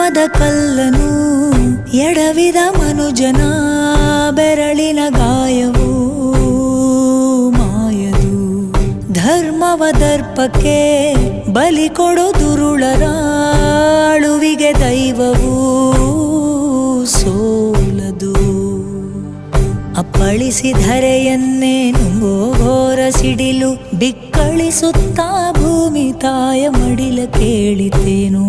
ಧರ್ಮದ ಕಲ್ಲನು ಎಡವಿದ ಮನುಜನ ಬೆರಳಿನ ಗಾಯವು ಮಾಯದು. ಧರ್ಮವ ದರ್ಪಕ್ಕೆ ಬಲಿ ಕೊಡೋ ದುರುಳರ ಅಳುವಿಗೆ ದೈವವು ಸೋಲದು. ಅಪ್ಪಳಿಸಿಧರೆಯನ್ನೇ ನುಂಗೋ ಘೋರ ಸಿಡಿಲು ಬಿಕ್ಕಳಿಸುತ್ತಾ ಭೂಮಿ ತಾಯ ಮಡಿಲ ಕೇಳಿತೇನು.